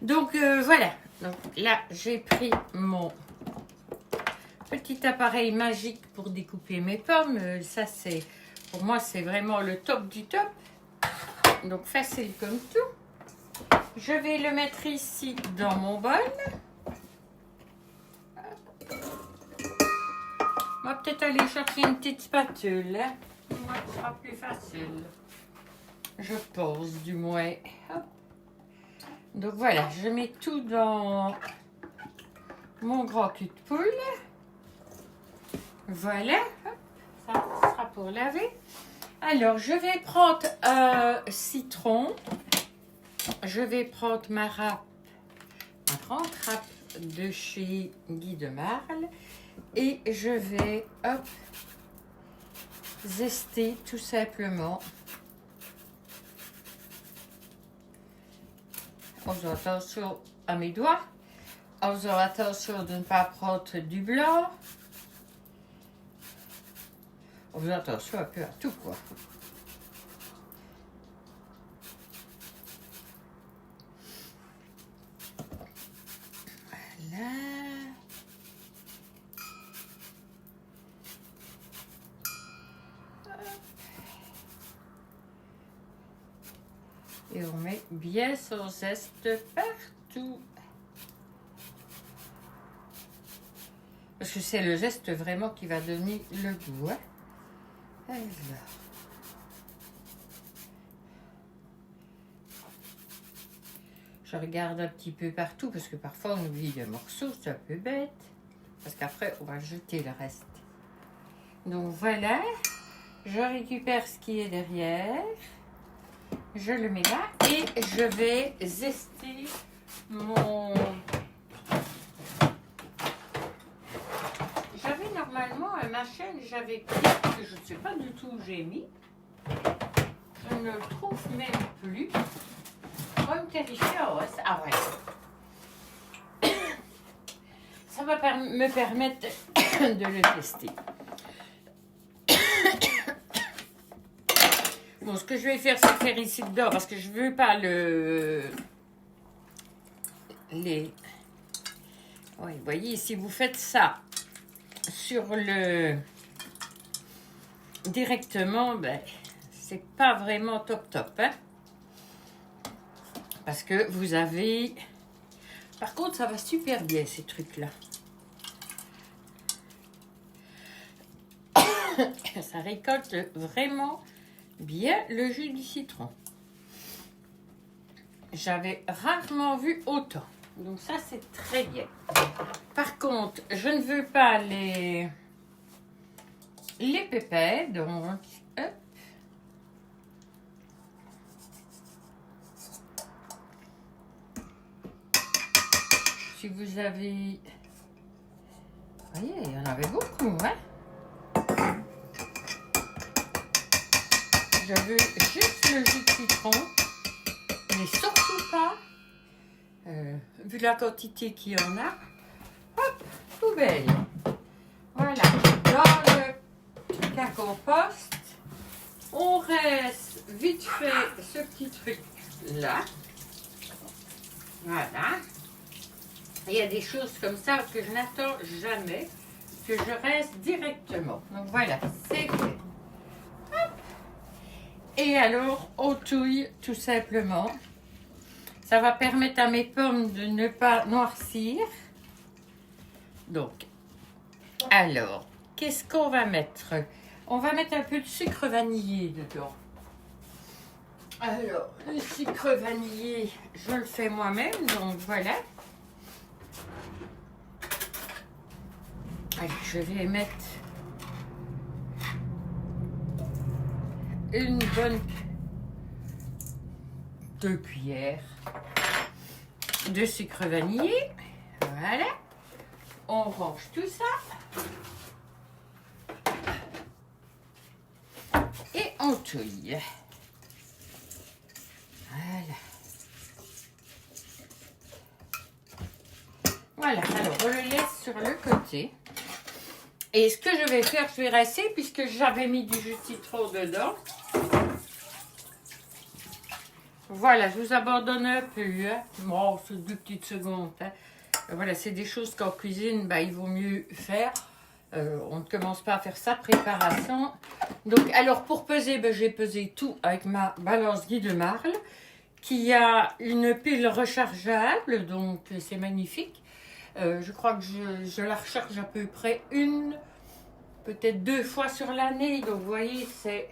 Donc voilà, donc là j'ai pris mon petit appareil magique pour découper mes pommes. Ça c'est, pour moi c'est vraiment le top du top. Donc facile comme tout. Je vais le mettre ici dans mon bol. On va peut-être aller chercher une petite spatule. Hein. Moi, ce sera plus facile. Je pense du moins. Hop. Donc voilà, je mets tout dans mon grand cul de poule. Voilà, hop, ça sera pour laver. Alors, je vais prendre un citron. Je vais prendre ma grande râpe de chez Guy de Marle. Et je vais, hop, zester tout simplement. En faisant attention à mes doigts, en faisant attention de ne pas prendre du blanc, en faisant attention un peu à tout quoi. Voilà. Et on met bien son zeste partout. Parce que c'est le geste vraiment qui va donner le goût. Hein. Alors. Je regarde un petit peu partout parce que parfois on oublie un morceau, c'est un peu bête. Parce qu'après on va jeter le reste. Donc voilà, je récupère ce qui est derrière. Je le mets là et je vais zester mon... J'avais normalement ma chaîne, j'avais pris, que je ne sais pas du tout où j'ai mis. Je ne le trouve même plus. Comme terrifié, ah ouais. Ça va me permettre de le tester. Bon, ce que je vais faire, c'est faire ici dedans parce que je ne veux pas Oui, vous voyez, si vous faites ça sur le... directement, ben, c'est pas vraiment top top, hein. Parce que vous avez... Par contre, ça va super bien, ces trucs-là. Ça récolte vraiment bien le jus du citron. J'avais rarement vu autant. Donc ça, c'est très bien. Par contre, je ne veux pas les pépins. Donc, hop. Si vous avez... Vous voyez, il y en avait beaucoup, hein? Je veux juste le jus de citron, mais surtout pas, vu la quantité qu'il y en a, hop, poubelle. Voilà, dans le truc à compost, on reste vite fait ce petit truc-là. Voilà. Il y a des choses comme ça que je n'attends jamais, que je reste directement. Donc voilà, c'est fait. Et alors, on touille tout simplement. Ça va permettre à mes pommes de ne pas noircir. Donc, alors, qu'est-ce qu'on va mettre? On va mettre un peu de sucre vanillé dedans. Alors, le sucre vanillé, je le fais moi-même, donc voilà. Allez, je vais mettre une bonne 2 cuillères de sucre vanillé. Voilà. On range tout ça. Et on touille. Voilà. Voilà. Alors, on le laisse sur le côté. Et ce que je vais faire, je vais rincer puisque j'avais mis du jus de citron dedans. Voilà, je vous abandonne un peu. Hein. Bon, c'est 2 petites secondes. Hein. Voilà, c'est des choses qu'en cuisine, bah, il vaut mieux faire. On ne commence pas à faire sa préparation. Donc, alors, pour peser, ben, j'ai pesé tout avec ma balance Guy de Marle, qui a une pile rechargeable, donc c'est magnifique. Je crois que je la recharge à peu près peut-être 2 fois sur l'année. Donc, vous voyez, c'est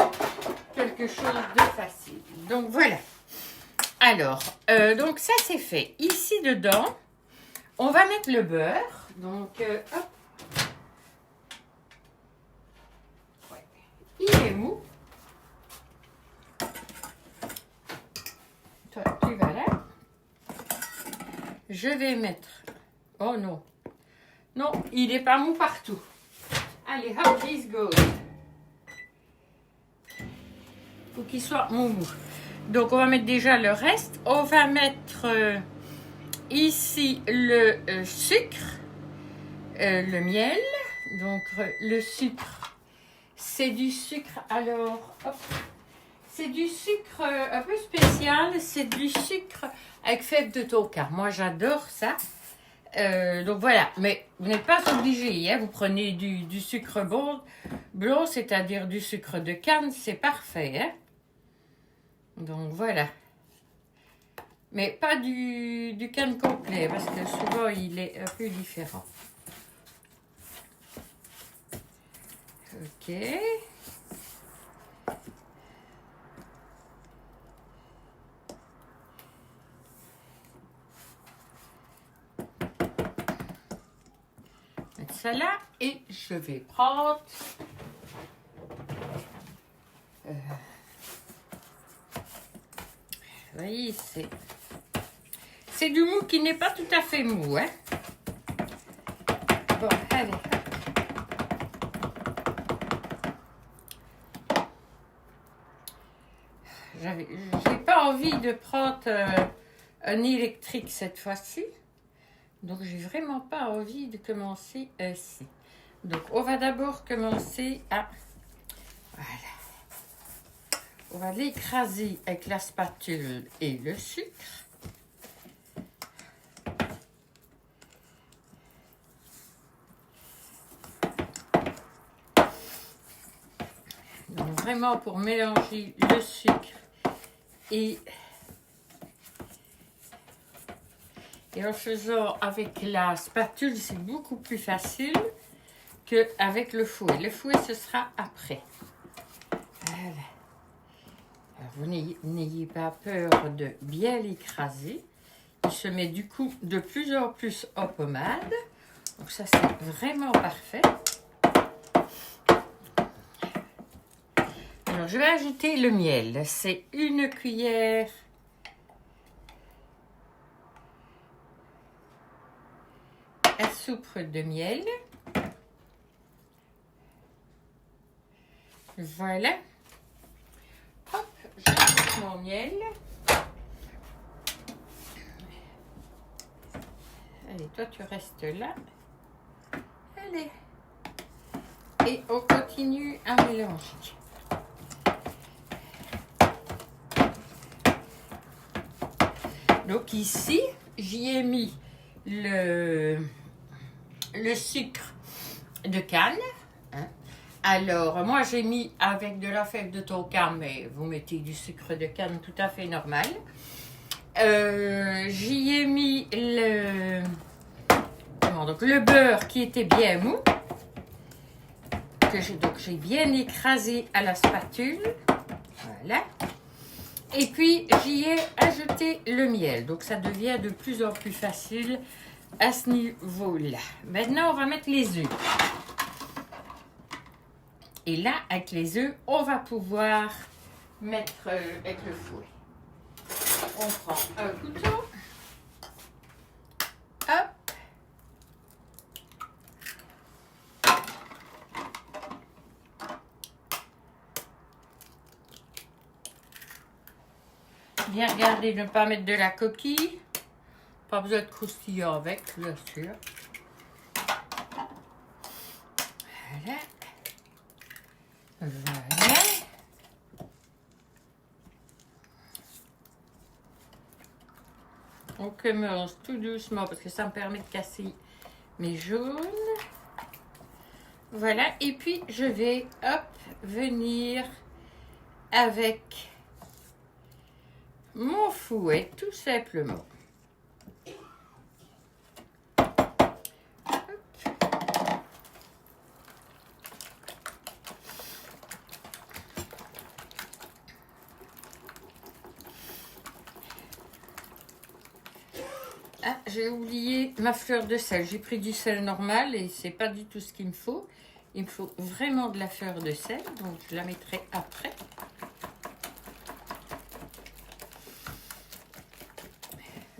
quelque chose de facile. Donc, voilà. Alors, donc ça, c'est fait. Ici, dedans, on va mettre le beurre. Donc, hop. Ouais. Il est mou. Toi, tu vas là. Je vais mettre... Oh non. Non, il n'est pas mou partout. Allez, hop, this goes. Faut qu'il soit mou. Donc, on va mettre déjà le reste. On va mettre ici le sucre, le miel. Donc, le sucre, c'est du sucre. Alors, hop. C'est du sucre un peu spécial. C'est du sucre avec fèves de tonka. Moi, j'adore ça. Donc voilà, mais vous n'êtes pas obligé, hein, vous prenez du sucre blanc, c'est-à-dire du sucre de canne, c'est parfait. Hein. Donc voilà. Mais pas du canne complet, parce que souvent il est un peu différent. Ok. Ça là et je vais prendre vous voyez, c'est du mou qui n'est pas tout à fait mou, hein. Bon, allez. J'ai pas envie de prendre un électrique cette fois-ci. Donc, j'ai vraiment pas envie de commencer ainsi. Donc, on va d'abord commencer à... Voilà. On va l'écraser avec la spatule et le sucre. Donc, vraiment pour mélanger le sucre et en faisant avec la spatule, c'est beaucoup plus facile qu'avec le fouet. Le fouet, ce sera après. Voilà. Alors, vous n'ayez pas peur de bien l'écraser. Il se met du coup de plus en plus en pommade. Donc ça, c'est vraiment parfait. Alors, je vais ajouter le miel. C'est 1 cuillère à soupe de miel. Voilà. Hop, j'ajoute mon miel. Allez, toi, tu restes là. Allez. Et on continue à mélanger. Donc ici, j'y ai mis le sucre de canne. Hein. Alors, moi, j'ai mis avec de la fève de tonka, mais vous mettez du sucre de canne tout à fait normal. J'y ai mis le beurre qui était bien mou, que j'ai bien écrasé à la spatule. Voilà. Et puis, j'y ai ajouté le miel. Donc, ça devient de plus en plus facile à ce niveau-là. Maintenant, on va mettre les œufs. Et là, avec les œufs, on va pouvoir mettre avec le fouet. On prend un couteau. Hop. Bien regarder de ne pas mettre de la coquille. Pas besoin de croustillant avec, bien sûr. Voilà. Voilà. On commence tout doucement parce que ça me permet de casser mes jaunes. Voilà, et puis je vais, hop, venir avec mon fouet, tout simplement. Ah, j'ai oublié ma fleur de sel. J'ai pris du sel normal et c'est pas du tout ce qu'il me faut. Il me faut vraiment de la fleur de sel, donc je la mettrai après.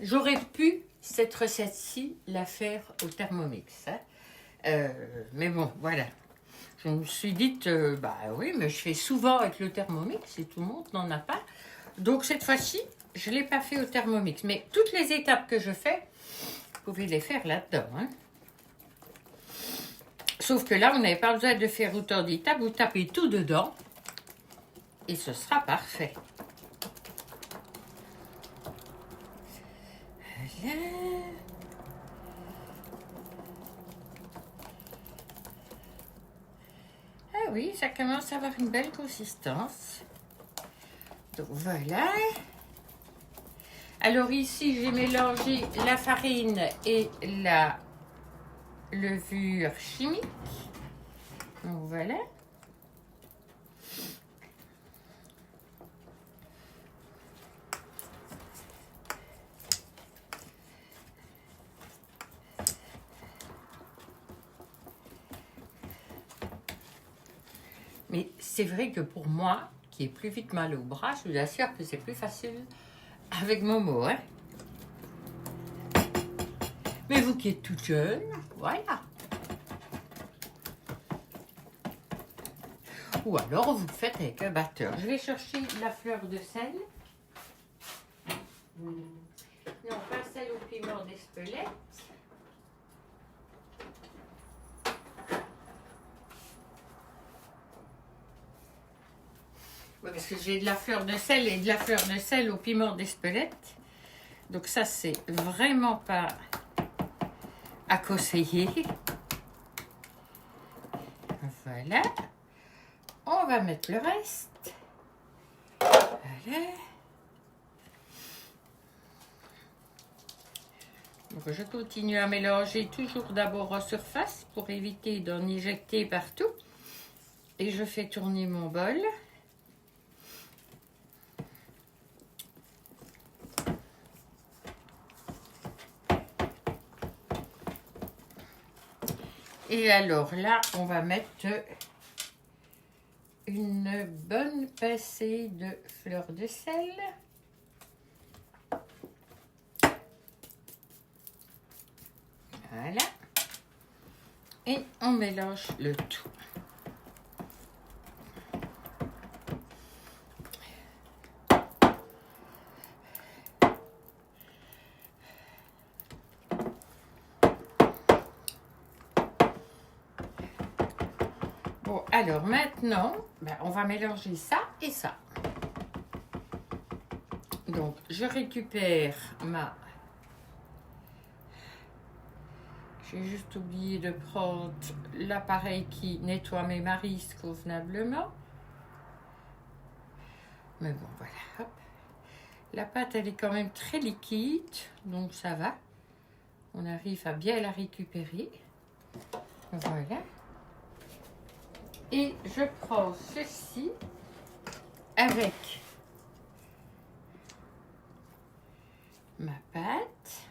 J'aurais pu, cette recette-ci, la faire au Thermomix. Hein. Mais bon, voilà. Je me suis dit, bah oui, mais je fais souvent avec le Thermomix et tout le monde n'en a pas. Donc cette fois-ci, je ne l'ai pas fait au Thermomix. Mais toutes les étapes que je fais, vous pouvez les faire là-dedans. Hein. Sauf que là, vous n'avez pas besoin de faire autant d'étapes. Vous tapez tout dedans et ce sera parfait. Voilà. Ah oui, ça commence à avoir une belle consistance. Donc voilà. Alors ici, j'ai mélangé la farine et la levure chimique. Donc voilà. Mais c'est vrai que pour moi, qui ai plus vite mal au bras, je vous assure que c'est plus facile avec Momo. Hein. Mais vous qui êtes toute jeune, voilà. Ou alors vous le faites avec un batteur. Je vais chercher la fleur de sel. Non, pas celle au piment d'Espelette. Oui, parce que j'ai de la fleur de sel et de la fleur de sel au piment d'Espelette. Donc ça, c'est vraiment pas à conseiller. Voilà. On va mettre le reste. Voilà. Donc je continue à mélanger toujours d'abord en surface pour éviter d'en éjecter partout. Et je fais tourner mon bol. Et alors là, on va mettre une bonne pincée de fleur de sel. Voilà. Et on mélange le tout. Bon, alors maintenant, on va mélanger ça et ça. Donc, je récupère ma... J'ai juste oublié de prendre l'appareil qui nettoie mes maristes convenablement. Mais bon, voilà. Hop. La pâte, elle est quand même très liquide, donc ça va. On arrive à bien la récupérer. Voilà. Et je prends ceci avec ma pâte.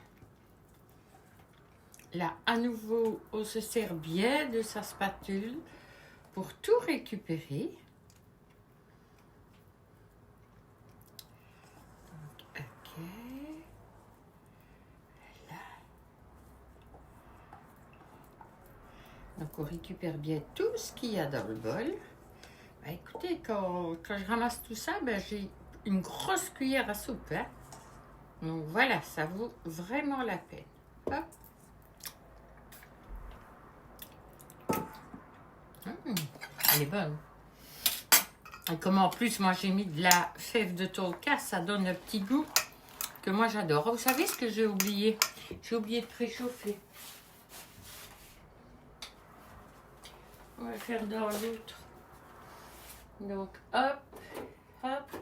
Là, à nouveau, on se sert bien de sa spatule pour tout récupérer. Donc, ok. Voilà. Donc, on récupère bien tout ce qu'il y a dans le bol. Écoutez, quand je ramasse tout ça, j'ai une grosse cuillère à soupe. Hein. Donc, voilà, ça vaut vraiment la peine. Hop. Elle est bonne. Et comme en plus, moi, j'ai mis de la fève de tonka, ça donne un petit goût que moi j'adore. Oh, vous savez ce que j'ai oublié? J'ai oublié de préchauffer. On va le faire dans l'autre. Donc, hop, hop.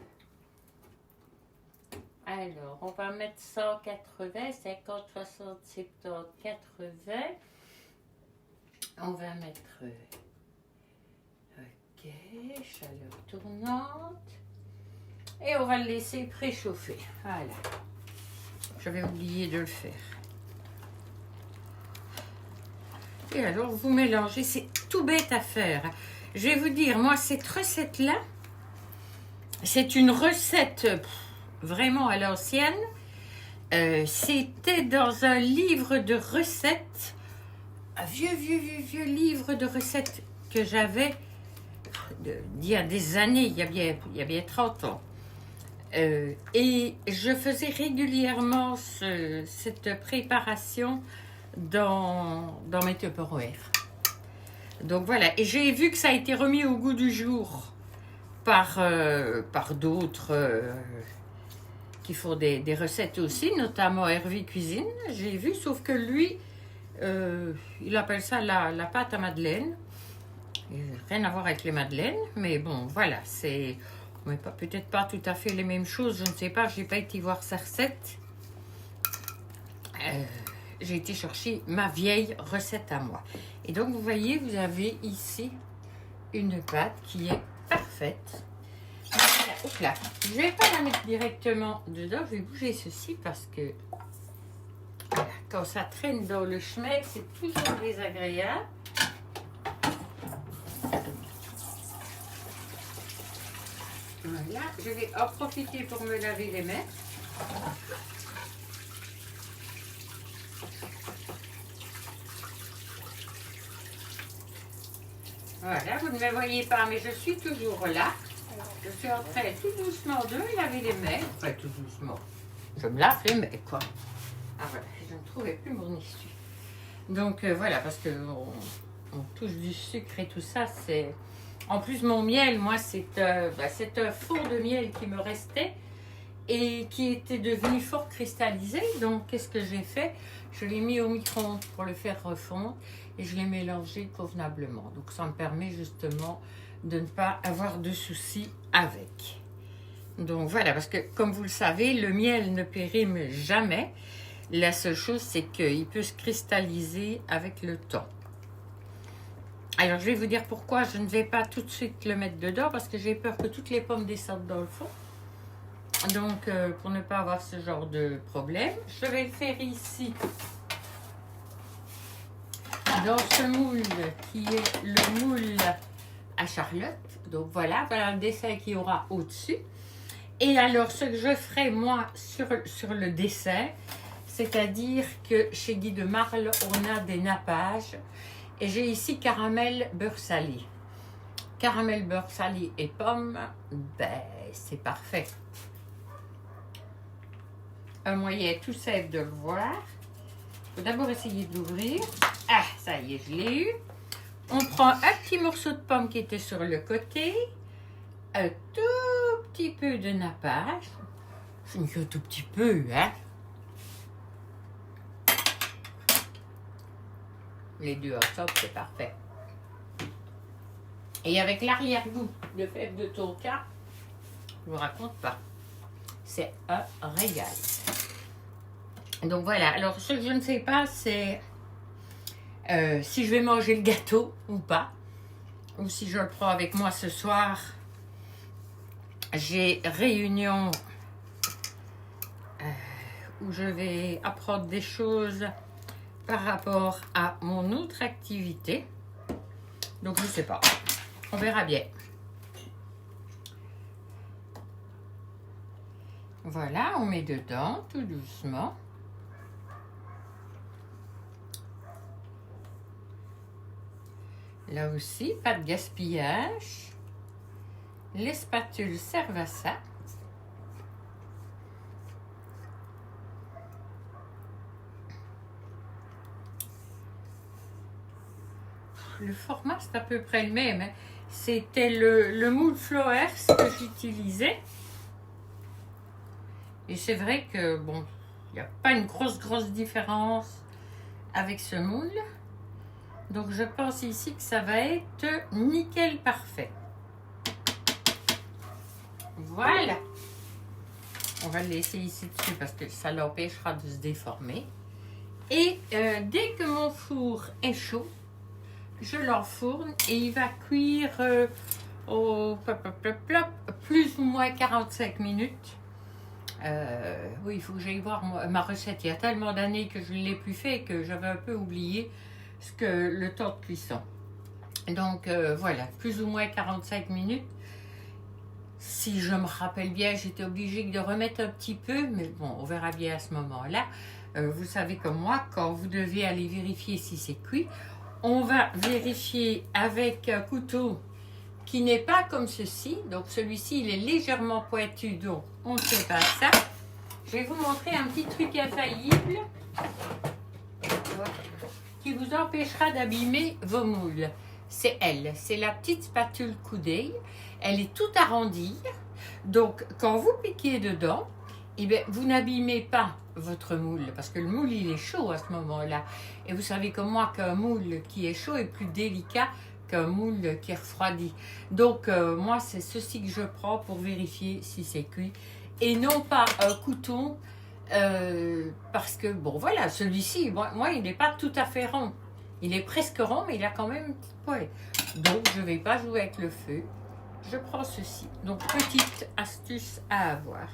Alors, on va mettre 180, 50, 60, 70, 80. On va mettre, ok, chaleur tournante. Et on va le laisser préchauffer. Voilà. J'avais oublié de le faire. Et alors, vous mélangez. C'est tout bête à faire. Je vais vous dire, moi, cette recette-là, c'est une recette vraiment à l'ancienne. C'était dans un livre de recettes, un vieux livre de recettes que j'avais d'il y a des années, il y a bien 30 ans. Et je faisais régulièrement cette préparation dans mes Tupperware. Donc voilà, et j'ai vu que ça a été remis au goût du jour par d'autres qui font des recettes aussi, notamment Hervé Cuisine, j'ai vu, sauf que lui, il appelle ça la pâte à madeleine. Rien à voir avec les madeleines, mais bon, voilà, c'est peut-être pas tout à fait les mêmes choses, je ne sais pas, j'ai pas été voir sa recette. J'ai été chercher ma vieille recette à moi. Et donc, vous voyez, vous avez ici une pâte qui est parfaite. Hop là. Je ne vais pas la mettre directement dedans, je vais bouger ceci parce que voilà, quand ça traîne dans le chemin, c'est toujours désagréable. Voilà, je vais en profiter pour me laver les mains. Voilà, vous ne me voyez pas, mais je suis toujours là. Je suis en train tout doucement de me laver les mains. Enfin, tout doucement. Je me lave les mains, quoi. Ah voilà, je ne trouvais plus mon essuie. Donc voilà, parce que on touche du sucre et tout ça, c'est... En plus, mon miel, moi, c'est un fond de miel qui me restait et qui était devenu fort cristallisé. Donc, qu'est-ce que j'ai fait? Je l'ai mis au micro-ondes pour le faire refondre et je l'ai mélangé convenablement. Donc, ça me permet justement de ne pas avoir de soucis avec. Donc, voilà, parce que, comme vous le savez, le miel ne périme jamais. La seule chose, c'est qu'il peut se cristalliser avec le temps. Alors, je vais vous dire pourquoi je ne vais pas tout de suite le mettre dedans, parce que j'ai peur que toutes les pommes descendent dans le fond. Donc, pour ne pas avoir ce genre de problème, je vais le faire ici, dans ce moule qui est le moule à Charlotte. Donc, voilà le dessin qu'il y aura au-dessus. Et alors, ce que je ferai, moi, sur le dessin, c'est-à-dire que chez Guy de Marle, on a des nappages. Et j'ai ici caramel, beurre salé. Caramel, beurre salé et pommes, ben, c'est parfait. Un moyen tout simple de le voir. Il faut d'abord essayer de l'ouvrir. Ah, ça y est, je l'ai eu. On prend un petit morceau de pomme qui était sur le côté. Un tout petit peu de nappage. C'est un tout petit peu, hein. Les deux ensemble, c'est parfait. Et avec l'arrière-goût de fèves de tonka, je vous raconte pas. C'est un régal. Donc voilà. Alors, ce que je ne sais pas, c'est si je vais manger le gâteau ou pas. Ou si je le prends avec moi ce soir. J'ai réunion où je vais apprendre des choses par rapport à mon autre activité. Donc, je ne sais pas. On verra bien. Voilà, on met dedans tout doucement. Là aussi, pas de gaspillage. Les spatules servent à ça. Le format, c'est à peu près le même. Hein. C'était le moule Flowers que j'utilisais. Et c'est vrai que, bon, il n'y a pas une grosse différence avec ce moule. Donc, je pense ici que ça va être nickel parfait. Voilà. On va le laisser ici dessus parce que ça l'empêchera de se déformer. Et dès que mon four est chaud, je l'enfourne et il va cuire au plus ou moins 45 minutes. Oui, il faut que j'aille voir ma recette. Il y a tellement d'années que je ne l'ai plus fait que j'avais un peu oublié le temps de cuisson. Donc voilà, plus ou moins 45 minutes. Si je me rappelle bien, j'étais obligée de remettre un petit peu, mais bon, on verra bien à ce moment-là. Vous savez comme moi, quand vous devez aller vérifier si c'est cuit, on va vérifier avec un couteau qui n'est pas comme ceci. Donc celui-ci, il est légèrement pointu, donc on ne fait pas ça. Je vais vous montrer un petit truc infaillible qui vous empêchera d'abîmer vos moules. C'est elle, c'est la petite spatule coudée. Elle est toute arrondie. Donc quand vous piquez dedans, eh bien, vous n'abîmez pas votre moule parce que le moule il est chaud à ce moment-là. Et vous savez comme moi qu'un moule qui est chaud est plus délicat qu'un moule qui est refroidi. Donc moi c'est ceci que je prends pour vérifier si c'est cuit et non pas un couteau parce que bon voilà, celui-ci moi il n'est pas tout à fait rond. Il est presque rond mais il a quand même une petite poêle. Donc je ne vais pas jouer avec le feu. Je prends ceci. Donc petite astuce à avoir.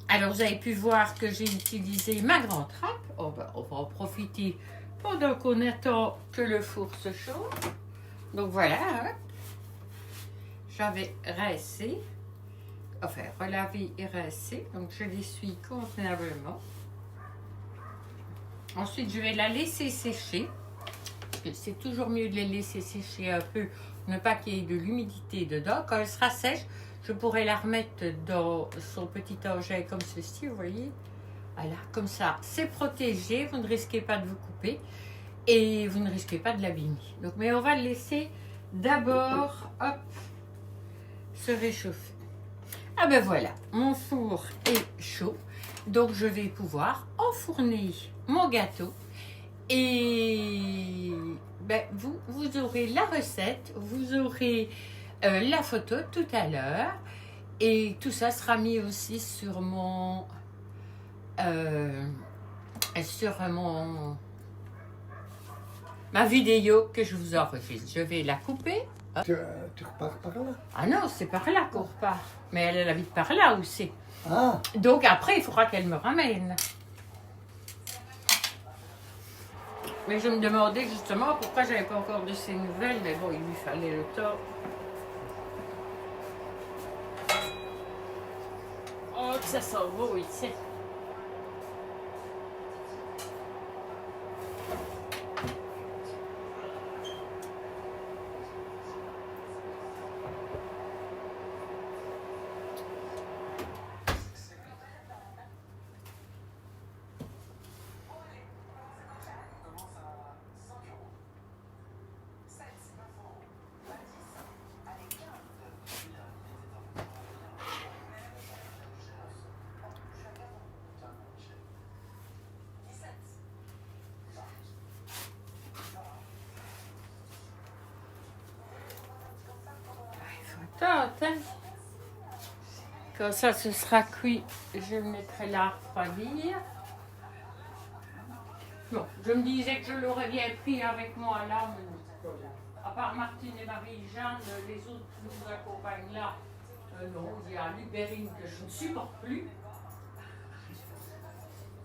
Alors vous avez pu voir que j'ai utilisé ma grande trappe. On va en profiter pendant qu'on attend que le four se chauffe. Donc voilà, hein. J'avais rincé, enfin relavé et rincé, donc je l'essuie convenablement. Ensuite je vais la laisser sécher, parce que c'est toujours mieux de les laisser sécher un peu, pour ne pas qu'il y ait de l'humidité dedans. Quand elle sera sèche, je pourrai la remettre dans son petit engin comme ceci, vous voyez. Voilà, comme ça, c'est protégé, vous ne risquez pas de vous couper et vous ne risquez pas de l'abîmer. Donc, mais on va le laisser d'abord, hop, se réchauffer. Ah ben voilà, mon four est chaud, donc je vais pouvoir enfourner mon gâteau et ben, vous aurez la recette, vous aurez la photo tout à l'heure et tout ça sera mis aussi sur ma vidéo que je vous enregistre. Je vais la couper. Tu repars par là? Ah non, c'est par là qu'on repart. Mais elle habite par là aussi. Ah, Donc après, il faudra qu'elle me ramène. Mais je me demandais justement pourquoi j'avais pas encore de ses nouvelles. Mais bon, il lui fallait le temps. Oh, que ça sent beau ici. Quand ça ce sera cuit, je le mettrai là à refroidir. Bon, je me disais que je l'aurais bien pris avec moi là, mais à part Martine et Marie-Jeanne, les autres qui nous accompagnent là, non, il y a Luc Bérine que je ne supporte plus.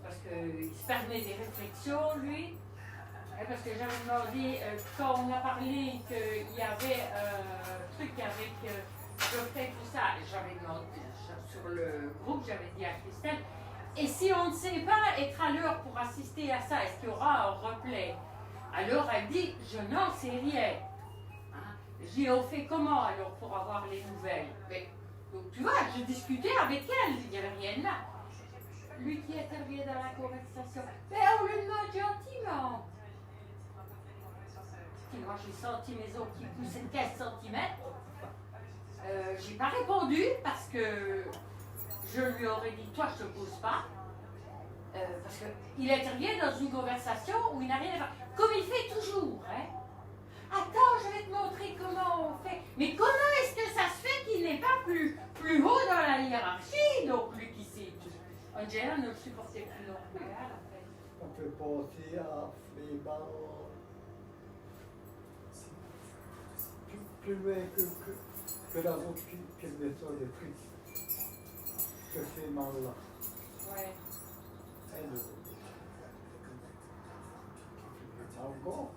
Parce qu'il se permet des réflexions, lui. Et parce que j'avais demandé, quand on a parlé qu'il y avait un truc avec Geoffrey, tout ça, j'avais demandé sur le groupe, j'avais dit à Christelle, et si on ne sait pas être à l'heure pour assister à ça, est-ce qu'il y aura un replay? Alors elle dit, je n'en sais rien. Hein? J'ai dit, on fait comment alors pour avoir les nouvelles? Mais, donc tu vois, je discutais avec elle, il n'y avait rien là. Lui qui intervient dans la conversation, mais on le demande gentiment. Moi j'ai senti mes os qui poussaient de 15 cm. J'ai pas répondu parce que je lui aurais dit, toi, je te pose pas. Parce qu'il intervient dans une conversation où il n'a rien à faire. Comme il fait toujours, hein. Attends, je vais te montrer comment on fait. Mais comment est-ce que ça se fait qu'il n'est pas plus haut dans la hiérarchie, non plus qui sait tout? Angela ne le supportait plus non plus, hein, la fait. Ça fait penser à Fléban. Plus loin que la route qui descend des frites. Que Fléban là. Ouais. Elle, encore.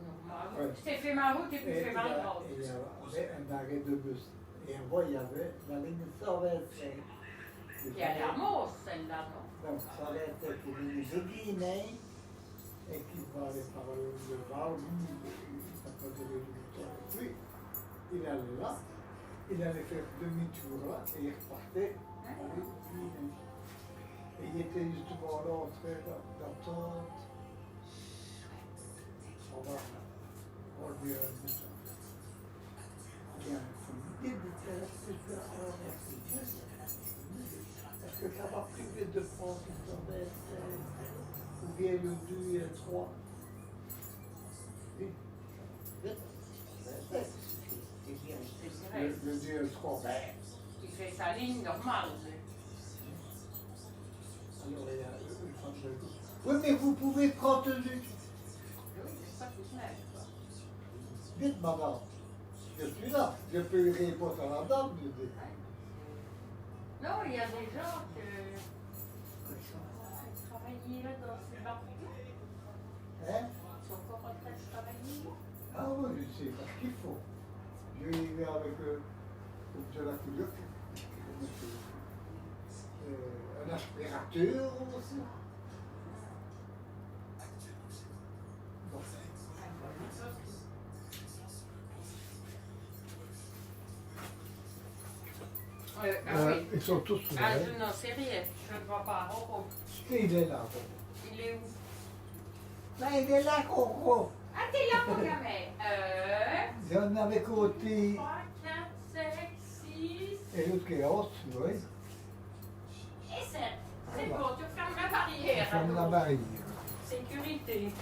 Normal. Ouais. Tu t'es fait ma route et puis fait ma route. il y avait un arrêt de bus. Et en bas, il y avait la ligne 125. Il y a la mousse, celle-là, non? Donc, ça allait être pour une Guinée et qui va aller par le Val, ça peut durer du temps. Puis, il allait là, il allait faire demi-tour là et il repartait en Guinée. Et il était justement là en train d'attendre. On va revenir à la maison. Il y a un comité de faire est-ce que ça va priver de prendre une serviette ou bien le 2 et le 3? Oui. Le 2 et le 3. Il fait sa ligne normale. Alors, il y a le fameux. Oui, mais vous pouvez prendre le. Oui, c'est pas tout même, quoi. Vite, madame. Je suis là. Je peux y répondre à la dame. Non, il y a des gens qui sont en train de travailler là dans ces banques-là. Hein? Ils sont encore en train de travailler. Ah oui, je sais, parce qu'il faut. Je vais avec de la couleur, un aspirateur aussi. Bon. Oui. Ils sont tous là. Ah, je n'en sais rien. Je ne vois pas. Roro. Il est là. Il est où? Ben, il est là, Coco. Ah, t'es là, mon gamin. J'en avais côté 3, 4, 5, 6 et l'autre qui est haut, oui. et 7. C'est bon, tu fermes la barrière. Comme la barrière. Sécurité.